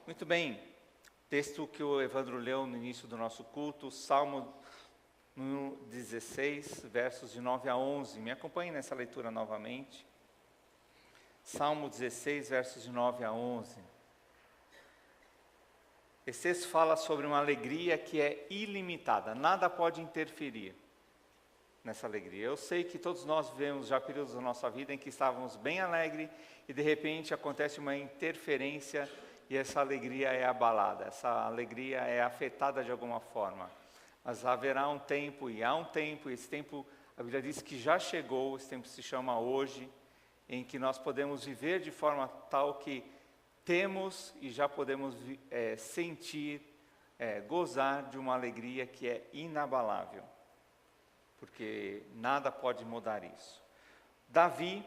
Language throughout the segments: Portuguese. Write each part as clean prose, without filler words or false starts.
Muito bem, texto que o Evandro leu no início do nosso culto, Salmo 16, versos de 9 a 11. Me acompanhe nessa leitura novamente. Salmo 16, versos de 9 a 11. Esse texto fala sobre uma alegria que é ilimitada, nada pode interferir nessa alegria. Eu sei que todos nós vivemos já períodos da nossa vida em que estávamos bem alegres e de repente acontece uma interferência e essa alegria é abalada, essa alegria é afetada de alguma forma. Mas haverá um tempo, e há um tempo, e esse tempo, a Bíblia diz que já chegou, esse tempo se chama hoje, em que nós podemos viver de forma tal que temos e já podemos sentir, gozar de uma alegria que é inabalável, porque nada pode mudar isso. Davi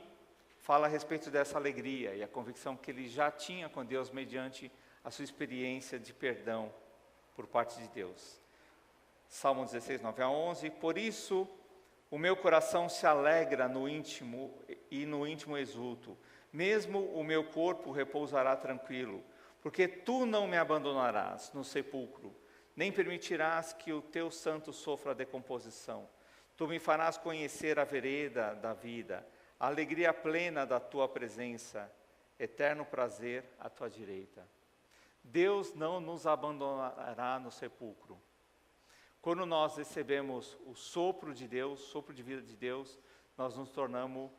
fala a respeito dessa alegria e a convicção que ele já tinha com Deus mediante a sua experiência de perdão por parte de Deus. Salmo 16, 9 a 11, por isso o meu coração se alegra no íntimo e no íntimo exulto, mesmo o meu corpo repousará tranquilo, porque tu não me abandonarás no sepulcro, nem permitirás que o teu santo sofra decomposição. Tu me farás conhecer a vereda da vida, a alegria plena da tua presença, eterno prazer à tua direita. Deus não nos abandonará no sepulcro. Quando nós recebemos o sopro de Deus, sopro de vida de Deus, nós nos tornamos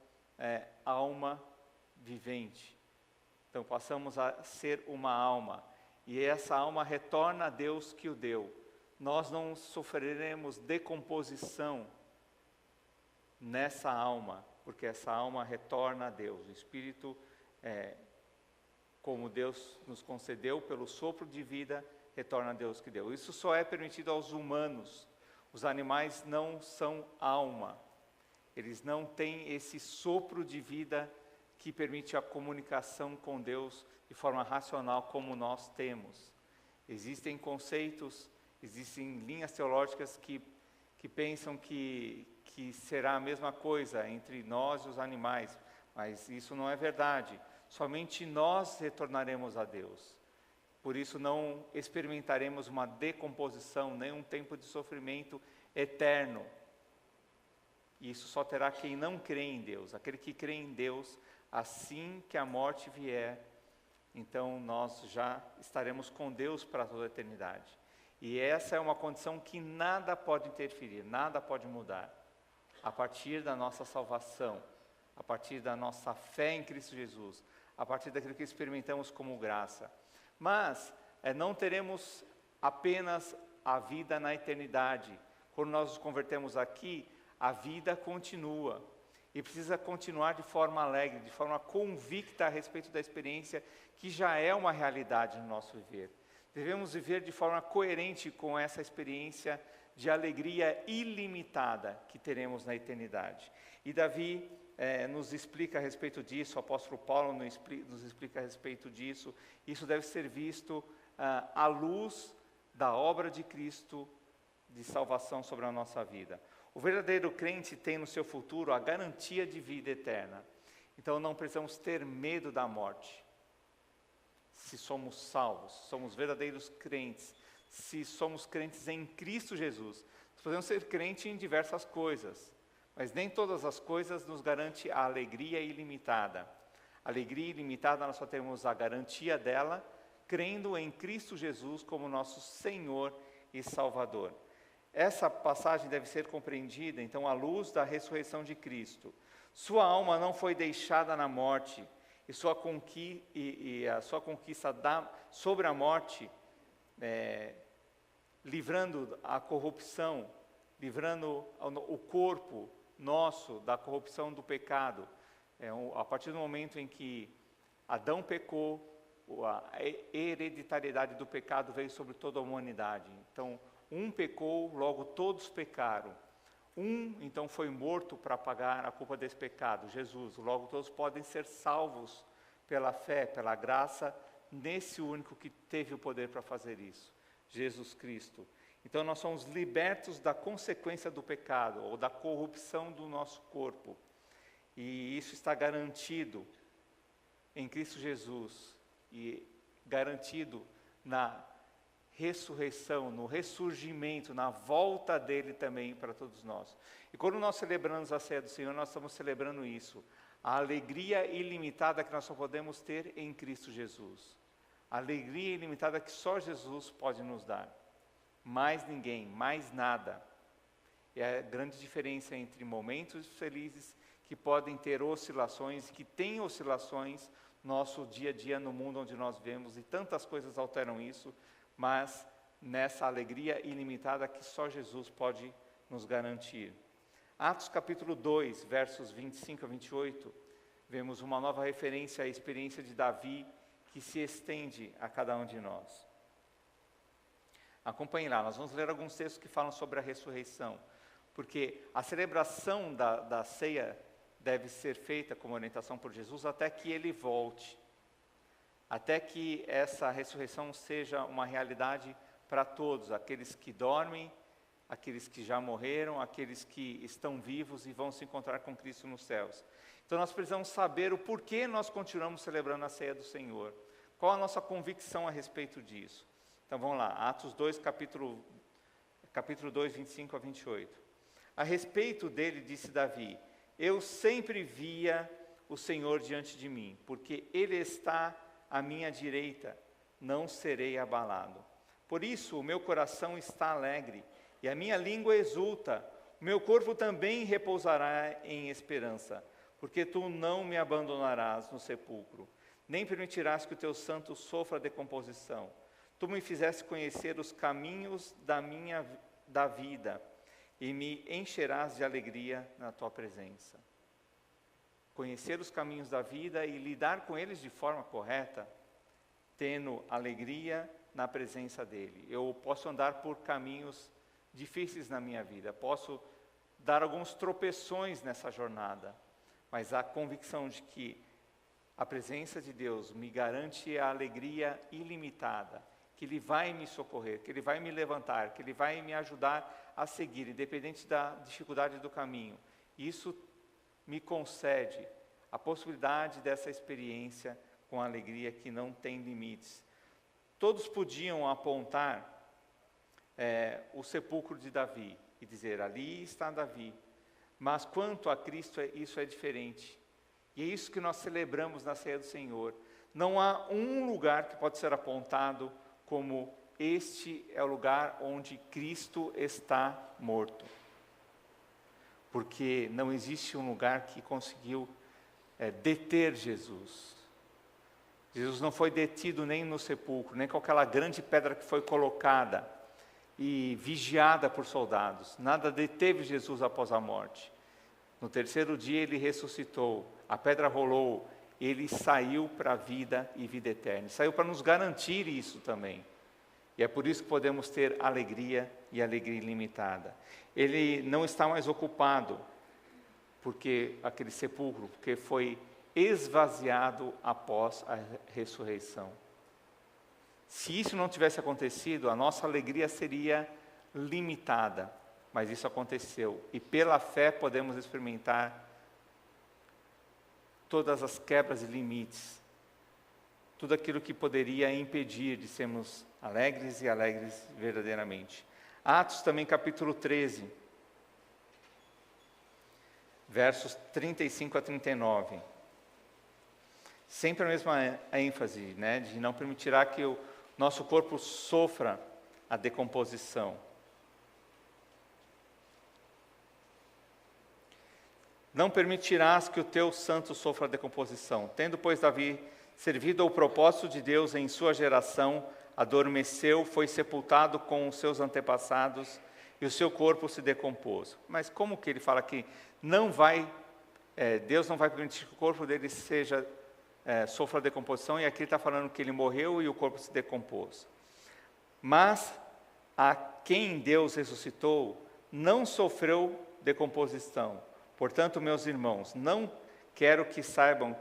alma vivente. Então passamos a ser uma alma, e essa alma retorna a Deus que o deu. Nós não sofreremos decomposição nessa alma, porque essa alma retorna a Deus. O Espírito, como Deus nos concedeu pelo sopro de vida, retorna a Deus que deu. Isso só é permitido aos humanos. Os animais não são alma. Eles não têm esse sopro de vida que permite a comunicação com Deus de forma racional como nós temos. Existem conceitos, existem linhas teológicas que pensam que será a mesma coisa entre nós e os animais, mas isso não é verdade. Somente nós retornaremos a Deus. Por isso não experimentaremos uma decomposição, nem um tempo de sofrimento eterno. Isso só terá quem não crê em Deus. Aquele que crê em Deus, assim que a morte vier, então nós já estaremos com Deus para toda a eternidade. E essa é uma condição que nada pode interferir, nada pode mudar. A partir da nossa salvação, a partir da nossa fé em Cristo Jesus, a partir daquilo que experimentamos como graça. Mas não teremos apenas a vida na eternidade. Quando nós nos convertemos aqui, a vida continua. E precisa continuar de forma alegre, de forma convicta a respeito da experiência que já é uma realidade no nosso viver. Devemos viver de forma coerente com essa experiência de alegria ilimitada que teremos na eternidade. E Davi nos explica a respeito disso, o apóstolo Paulo nos explica a respeito disso. Isso deve ser visto à luz da obra de Cristo de salvação sobre a nossa vida. O verdadeiro crente tem no seu futuro a garantia de vida eterna. Então não precisamos ter medo da morte. Se somos salvos, somos verdadeiros crentes, se somos crentes em Cristo Jesus. Nós podemos ser crentes em diversas coisas, mas nem todas as coisas nos garante a alegria ilimitada. A alegria ilimitada nós só temos a garantia dela crendo em Cristo Jesus como nosso Senhor e Salvador. Essa passagem deve ser compreendida, então, à luz da ressurreição de Cristo. Sua alma não foi deixada na morte, e a sua conquista sobre a morte, livrando a corrupção, livrando o corpo nosso da corrupção do pecado. A partir do momento em que Adão pecou, a hereditariedade do pecado veio sobre toda a humanidade. Então, um pecou, logo todos pecaram. Então, foi morto para pagar a culpa desse pecado, Jesus. Logo, todos podem ser salvos pela fé, pela graça, nesse único que teve o poder para fazer isso, Jesus Cristo. Então, nós somos libertos da consequência do pecado, ou da corrupção do nosso corpo. E isso está garantido em Cristo Jesus. E garantido na ressurreição, no ressurgimento, na volta dele também para todos nós. E quando nós celebramos a ceia do Senhor, nós estamos celebrando isso, a alegria ilimitada que nós só podemos ter em Cristo Jesus. A alegria ilimitada que só Jesus pode nos dar. Mais ninguém, mais nada. É a grande diferença entre momentos felizes que podem ter oscilações, que têm oscilações no nosso dia a dia no mundo onde nós vivemos, e tantas coisas alteram isso, mas nessa alegria ilimitada que só Jesus pode nos garantir. Atos capítulo 2, versos 25 a 28, vemos uma nova referência à experiência de Davi, que se estende a cada um de nós. Acompanhe lá, nós vamos ler alguns textos que falam sobre a ressurreição, porque a celebração da ceia deve ser feita como orientação por Jesus até que ele volte, até que essa ressurreição seja uma realidade para todos, aqueles que dormem, aqueles que já morreram, aqueles que estão vivos e vão se encontrar com Cristo nos céus. Então nós precisamos saber o porquê nós continuamos celebrando a ceia do Senhor, qual a nossa convicção a respeito disso. Então vamos lá, Atos 2, capítulo 2, 25 a 28. A respeito dele, disse Davi: eu sempre via o Senhor diante de mim, porque ele está à minha direita, não serei abalado. Por isso o meu coração está alegre, e a minha língua exulta, o meu corpo também repousará em esperança, porque tu não me abandonarás no sepulcro, nem permitirás que o teu santo sofra decomposição. Tu me fizeste conhecer os caminhos da vida, e me encherás de alegria na tua presença. Conhecer os caminhos da vida e lidar com eles de forma correta, tendo alegria na presença dele. Eu posso andar por caminhos difíceis na minha vida, posso dar alguns tropeções nessa jornada, mas a convicção de que a presença de Deus me garante a alegria ilimitada, que Ele vai me socorrer, que Ele vai me levantar, que Ele vai me ajudar a seguir, independente da dificuldade do caminho. Isso me concede a possibilidade dessa experiência com alegria que não tem limites. Todos podiam apontar o sepulcro de Davi e dizer: ali está Davi. Mas quanto a Cristo, isso é diferente. E é isso que nós celebramos na ceia do Senhor. Não há um lugar que pode ser apontado como este é o lugar onde Cristo está morto. Porque não existe um lugar que conseguiu deter Jesus. Jesus não foi detido nem no sepulcro, nem com aquela grande pedra que foi colocada e vigiada por soldados. Nada deteve Jesus após a morte. No terceiro dia ele ressuscitou, a pedra rolou, ele saiu para a vida e vida eterna. Saiu para nos garantir isso também. E é por isso que podemos ter alegria e alegria ilimitada. Ele não está mais ocupado, porque aquele sepulcro, porque foi esvaziado após a ressurreição. Se isso não tivesse acontecido, a nossa alegria seria limitada, mas isso aconteceu. E pela fé podemos experimentar todas as quebras de limites, tudo aquilo que poderia impedir de sermos alegres e alegres verdadeiramente. Atos também capítulo 13, versos 35 a 39. Sempre a mesma ênfase, né, de não permitirá que o nosso corpo sofra a decomposição. Não permitirás que o teu santo sofra a decomposição. Tendo, pois, Davi servido ao propósito de Deus em sua geração, adormeceu, foi sepultado com os seus antepassados e o seu corpo se decompôs. Mas como que ele fala que Deus não vai permitir que o corpo dele sofra decomposição, e aqui ele está falando que ele morreu e o corpo se decompôs. Mas a quem Deus ressuscitou não sofreu decomposição. Portanto, meus irmãos, eu quero que saibam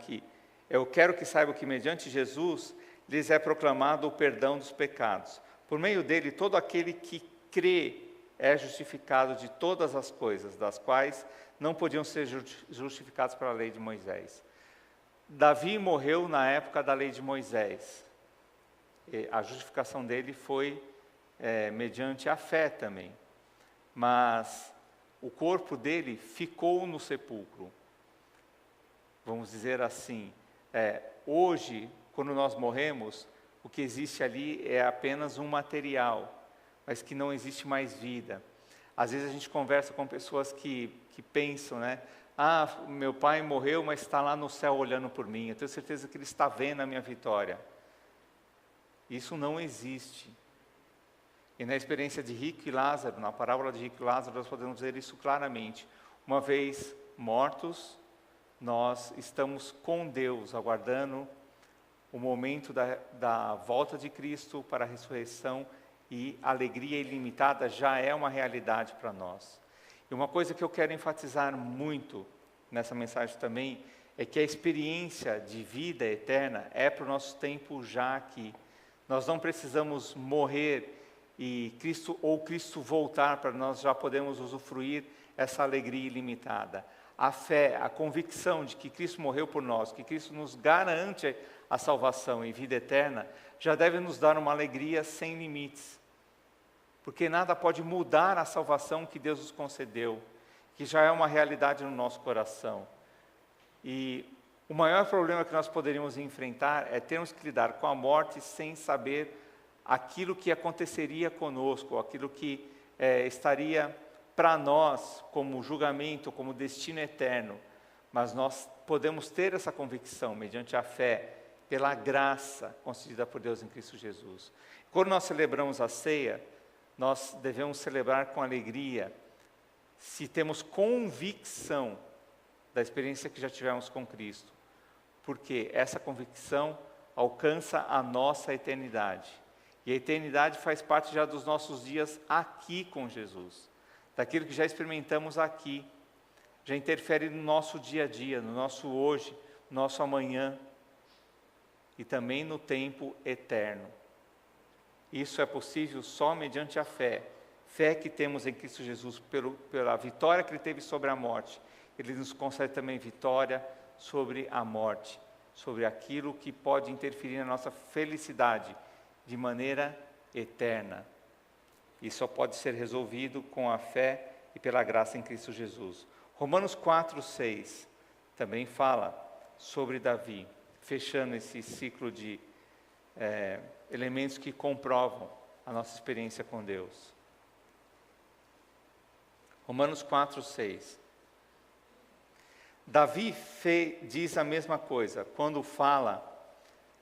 que mediante Jesus lhes é proclamado o perdão dos pecados. Por meio dele, todo aquele que crê é justificado de todas as coisas, das quais não podiam ser justificados pela lei de Moisés. Davi morreu na época da lei de Moisés. A justificação dele foi mediante a fé também. Mas o corpo dele ficou no sepulcro. Vamos dizer assim, hoje, quando nós morremos, o que existe ali é apenas um material, mas que não existe mais vida. Às vezes a gente conversa com pessoas que pensam, né? Ah, meu pai morreu, mas está lá no céu olhando por mim. Eu tenho certeza que ele está vendo a minha vitória. Isso não existe. E na experiência de Rico e Lázaro, na parábola de Rico e Lázaro, nós podemos ver isso claramente. Uma vez mortos, nós estamos com Deus, aguardando o momento da volta de Cristo para a ressurreição, e a alegria ilimitada já é uma realidade para nós. E uma coisa que eu quero enfatizar muito nessa mensagem também, é que a experiência de vida eterna é para o nosso tempo já aqui. Nós não precisamos morrer e Cristo voltar para nós já podemos usufruir essa alegria ilimitada. A fé, a convicção de que Cristo morreu por nós, que Cristo nos garante a salvação e vida eterna, já deve nos dar uma alegria sem limites. Porque nada pode mudar a salvação que Deus nos concedeu, que já é uma realidade no nosso coração. E o maior problema que nós poderíamos enfrentar é termos que lidar com a morte sem saber aquilo que aconteceria conosco, aquilo que estaria para nós como julgamento, como destino eterno. Mas nós podemos ter essa convicção mediante a fé, pela graça concedida por Deus em Cristo Jesus. Quando nós celebramos a ceia, nós devemos celebrar com alegria, se temos convicção da experiência que já tivemos com Cristo, porque essa convicção alcança a nossa eternidade. E a eternidade faz parte já dos nossos dias aqui com Jesus, daquilo que já experimentamos aqui, já interfere no nosso dia a dia, no nosso hoje, no nosso amanhã, e também no tempo eterno. Isso é possível só mediante a fé. Fé que temos em Cristo Jesus, pela vitória que Ele teve sobre a morte. Ele nos concede também vitória sobre a morte, sobre aquilo que pode interferir na nossa felicidade de maneira eterna. Isso só pode ser resolvido com a fé e pela graça em Cristo Jesus. Romanos 4:6 também fala sobre Davi, fechando esse ciclo de elementos que comprovam a nossa experiência com Deus. Romanos 4:6. Davi diz a mesma coisa quando fala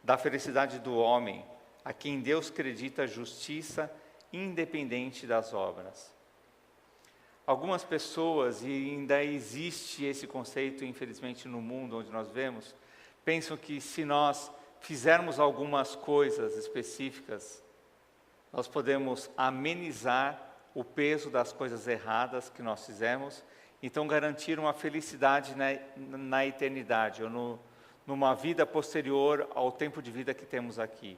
da felicidade do homem, a quem Deus acredita justiça independente das obras. Algumas pessoas, e ainda existe esse conceito, infelizmente, no mundo onde nós vemos, pensam que se nós fizermos algumas coisas específicas, nós podemos amenizar o peso das coisas erradas que nós fizemos, então garantir uma felicidade na eternidade, ou numa vida posterior ao tempo de vida que temos aqui.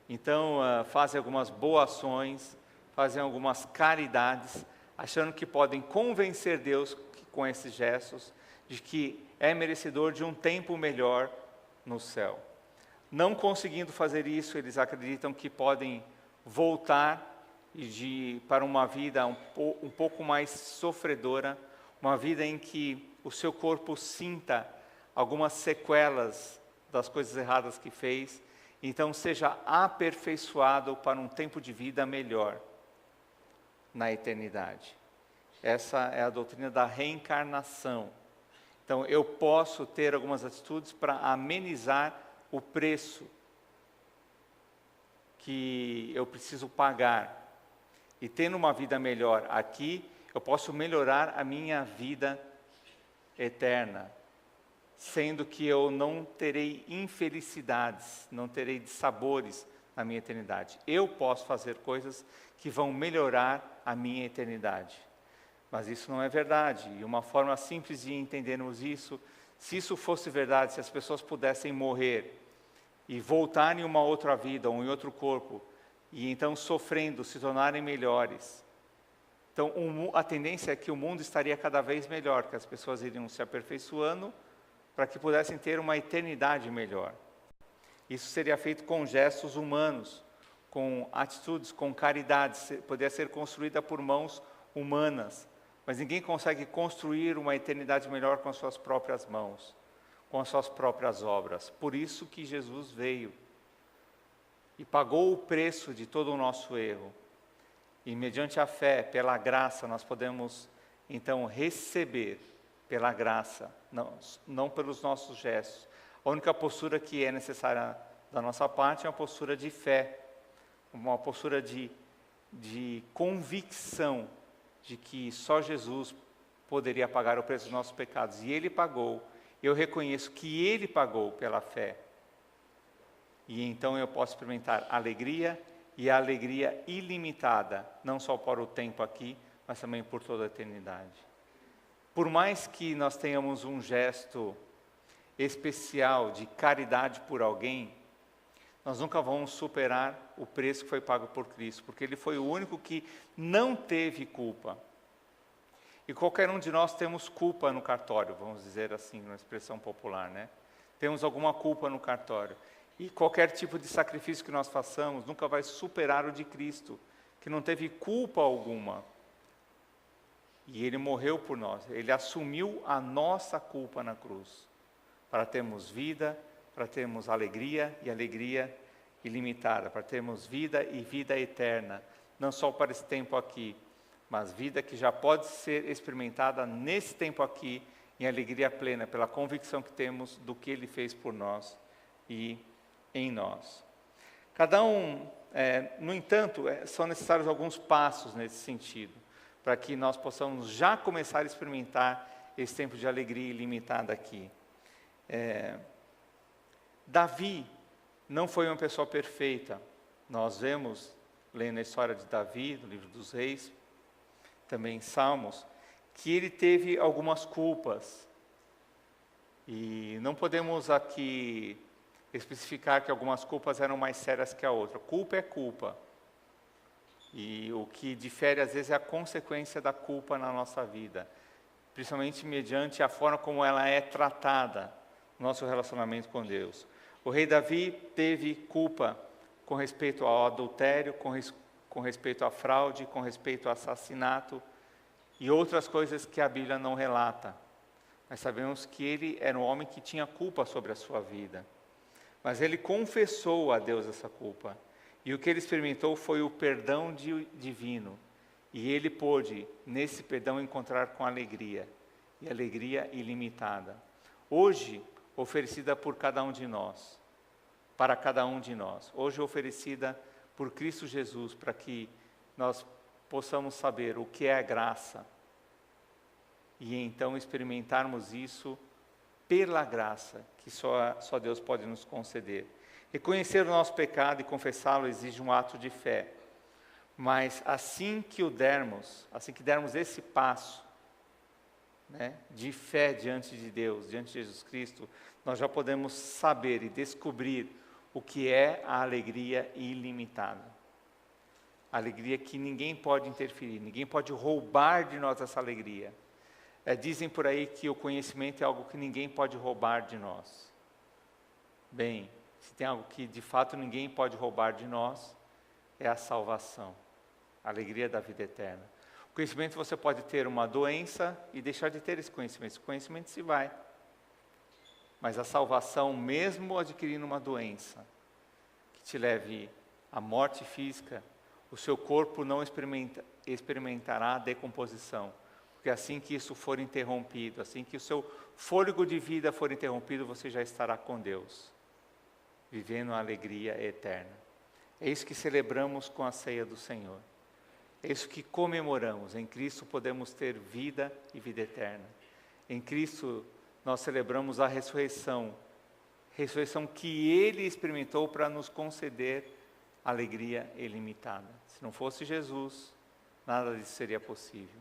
Então, fazem algumas boas ações, fazem algumas caridades, achando que podem convencer Deus com esses gestos, de que é merecedor de um tempo melhor no céu. Não conseguindo fazer isso, eles acreditam que podem voltar para uma vida um pouco mais sofredora, uma vida em que o seu corpo sinta algumas sequelas das coisas erradas que fez, então seja aperfeiçoado para um tempo de vida melhor na eternidade. Essa é a doutrina da reencarnação. Então, eu posso ter algumas atitudes para amenizar o preço que eu preciso pagar. E tendo uma vida melhor aqui, eu posso melhorar a minha vida eterna, sendo que eu não terei infelicidades, não terei dissabores na minha eternidade. Eu posso fazer coisas que vão melhorar a minha eternidade. Mas isso não é verdade. E uma forma simples de entendermos isso, se isso fosse verdade, se as pessoas pudessem morrer e voltar em uma outra vida ou em outro corpo, e então sofrendo, se tornarem melhores. Então a tendência é que o mundo estaria cada vez melhor, que as pessoas iriam se aperfeiçoando para que pudessem ter uma eternidade melhor. Isso seria feito com gestos humanos, com atitudes, com caridade, poderia ser construída por mãos humanas. Mas ninguém consegue construir uma eternidade melhor com as suas próprias mãos, com as suas próprias obras. Por isso que Jesus veio e pagou o preço de todo o nosso erro. E mediante a fé, pela graça, nós podemos então receber pela graça, não pelos nossos gestos. A única postura que é necessária da nossa parte é uma postura de fé, uma postura de convicção de que só Jesus poderia pagar o preço dos nossos pecados. E Ele pagou. Eu reconheço que Ele pagou pela fé. E então eu posso experimentar alegria, e a alegria ilimitada, não só para o tempo aqui, mas também por toda a eternidade. Por mais que nós tenhamos um gesto especial de caridade por alguém, nós nunca vamos superar o preço que foi pago por Cristo, porque Ele foi o único que não teve culpa. E qualquer um de nós temos culpa no cartório, vamos dizer assim, uma expressão popular, né? Temos alguma culpa no cartório. E qualquer tipo de sacrifício que nós façamos nunca vai superar o de Cristo, que não teve culpa alguma. E Ele morreu por nós, Ele assumiu a nossa culpa na cruz, para termos vida, para termos alegria e alegria ilimitada, para termos vida e vida eterna, não só para esse tempo aqui, mas vida que já pode ser experimentada nesse tempo aqui, em alegria plena, pela convicção que temos do que Ele fez por nós e em nós. No entanto, são necessários alguns passos nesse sentido, para que nós possamos já começar a experimentar esse tempo de alegria ilimitada aqui. Davi não foi uma pessoa perfeita. Nós vemos, lendo a história de Davi, no livro dos Reis, também em Salmos, que ele teve algumas culpas. E não podemos aqui especificar que algumas culpas eram mais sérias que a outra. Culpa é culpa. E o que difere às vezes é a consequência da culpa na nossa vida, principalmente mediante a forma como ela é tratada no nosso relacionamento com Deus. O rei Davi teve culpa com respeito ao adultério, com respeito à fraude, com respeito ao assassinato e outras coisas que a Bíblia não relata. Mas sabemos que ele era um homem que tinha culpa sobre a sua vida. Mas ele confessou a Deus essa culpa. E o que ele experimentou foi o perdão divino. E ele pôde, nesse perdão, encontrar com alegria. E alegria ilimitada. Hoje, oferecida por cada um de nós. Para cada um de nós. Hoje oferecida por Cristo Jesus, para que nós possamos saber o que é a graça. E então experimentarmos isso pela graça, que só Deus pode nos conceder. Reconhecer o nosso pecado e confessá-lo exige um ato de fé. Mas assim que dermos esse passo, né, de fé diante de Deus, diante de Jesus Cristo, nós já podemos saber e descobrir o que é a alegria ilimitada. A alegria que ninguém pode interferir, ninguém pode roubar de nós essa alegria. Dizem por aí que o conhecimento é algo que ninguém pode roubar de nós. Bem, se tem algo que de fato ninguém pode roubar de nós, é a salvação, a alegria da vida eterna. O conhecimento, você pode ter uma doença e deixar de ter esse conhecimento se vai. Mas a salvação, mesmo adquirindo uma doença, que te leve à morte física, o seu corpo não experimentará a decomposição. Porque assim que isso for interrompido, assim que o seu fôlego de vida for interrompido, você já estará com Deus, vivendo a alegria eterna. É isso que celebramos com a ceia do Senhor. É isso que comemoramos. Em Cristo podemos ter vida e vida eterna. Em Cristo nós celebramos a ressurreição que Ele experimentou para nos conceder alegria ilimitada. Se não fosse Jesus, nada disso seria possível.